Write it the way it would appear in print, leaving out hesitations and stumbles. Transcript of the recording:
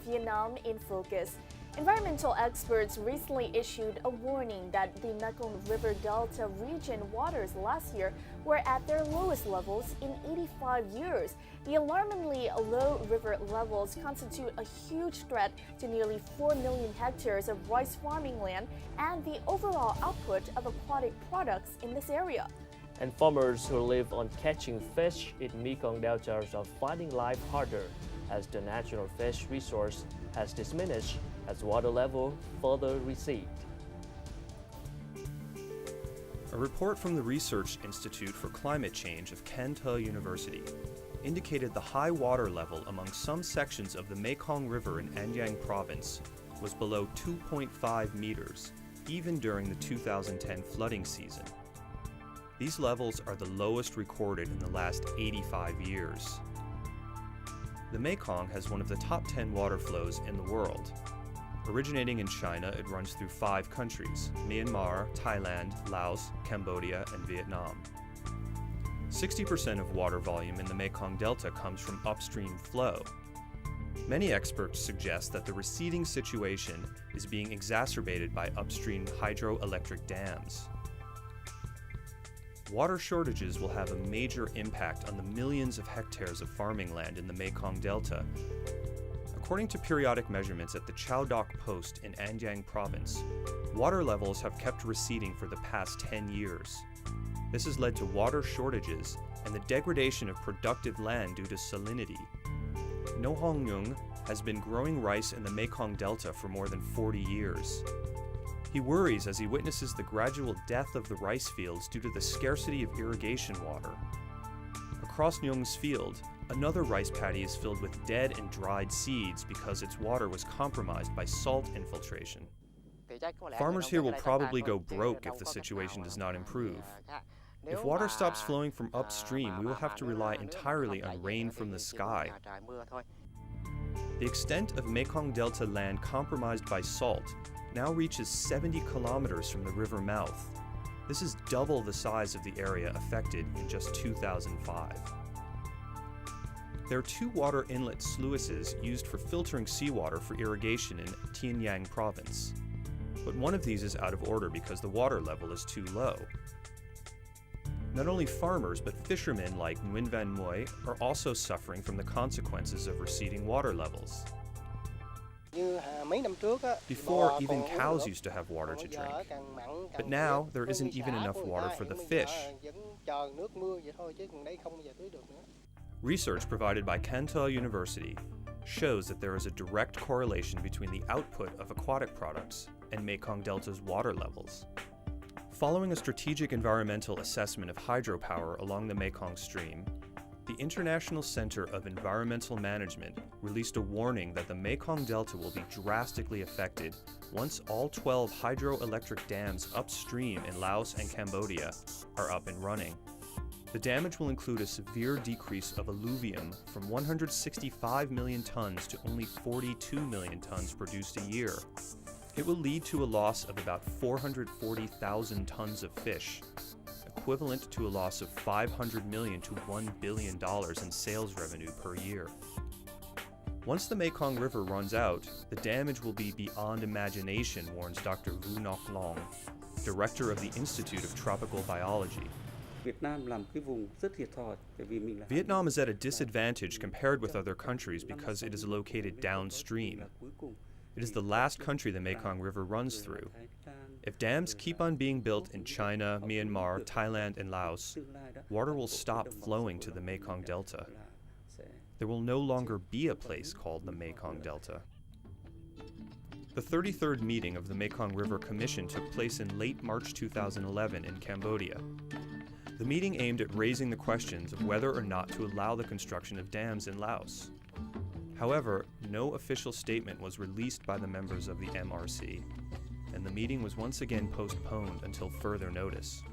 Vietnam in focus. Environmental experts recently issued a warning that the Mekong River Delta region waters last year were at their lowest levels in 85 years. The alarmingly low river levels constitute a huge threat to nearly 4 million hectares of rice farming land and the overall output of aquatic products in this area. And farmers who live on catching fish in Mekong deltas are finding life harder as the natural fish resource has diminished as water level further recede. A report from the Research Institute for Climate Change of Can Tho University indicated the high water level among some sections of the Mekong River in An Giang province was below 2.5 meters, even during the 2010 flooding season. These levels are the lowest recorded in the last 85 years. The Mekong has one of the top 10 water flows in the world. Originating in China, it runs through 5 countries: Myanmar, Thailand, Laos, Cambodia, and Vietnam. 60% of water volume in the Mekong Delta comes from upstream flow. Many experts suggest that the receding situation is being exacerbated by upstream hydroelectric dams. Water shortages will have a major impact on the millions of hectares of farming land in the Mekong Delta. According to periodic measurements at the Chau Doc Post in An Giang province, water levels have kept receding for the past 10 years. This has led to water shortages and the degradation of productive land due to salinity. No Hong Nhung has been growing rice in the Mekong Delta for more than 40 years. He worries as he witnesses the gradual death of the rice fields due to the scarcity of irrigation water. Across Nhung's field, another rice paddy is filled with dead and dried seeds because its water was compromised by salt infiltration. Farmers here will probably go broke if the situation does not improve. If water stops flowing from upstream, we will have to rely entirely on rain from the sky. The extent of Mekong Delta land compromised by salt now reaches 70 kilometers from the river mouth. This is double the size of the area affected in just 2005. There are 2 water inlet sluices used for filtering seawater for irrigation in Tien Yang province. But one of these is out of order because the water level is too low. Not only farmers, but fishermen like Nguyen Van Muoi are also suffering from the consequences of receding water levels. Before, even cows used to have water to drink, but now there isn't even enough water for the fish. Research provided by Can Tho University shows that there is a direct correlation between the output of aquatic products and Mekong Delta's water levels. Following a strategic environmental assessment of hydropower along the Mekong stream, the International Center of Environmental Management released a warning that the Mekong Delta will be drastically affected once all 12 hydroelectric dams upstream in Laos and Cambodia are up and running. The damage will include a severe decrease of alluvium from 165 million tons to only 42 million tons produced a year. It will lead to a loss of about 440,000 tons of fish, equivalent to a loss of $500 million to $1 billion in sales revenue per year. Once the Mekong River runs out, the damage will be beyond imagination, warns Dr. Vu Ngoc Long, director of the Institute of Tropical Biology. Vietnam is at a disadvantage compared with other countries because it is located downstream. It is the last country the Mekong River runs through. If dams keep on being built in China, Myanmar, Thailand, and Laos, water will stop flowing to the Mekong Delta. There will no longer be a place called the Mekong Delta. The 33rd meeting of the Mekong River Commission took place in late March 2011 in Cambodia. The meeting aimed at raising the questions of whether or not to allow the construction of dams in Laos. However, no official statement was released by the members of the MRC, and the meeting was once again postponed until further notice.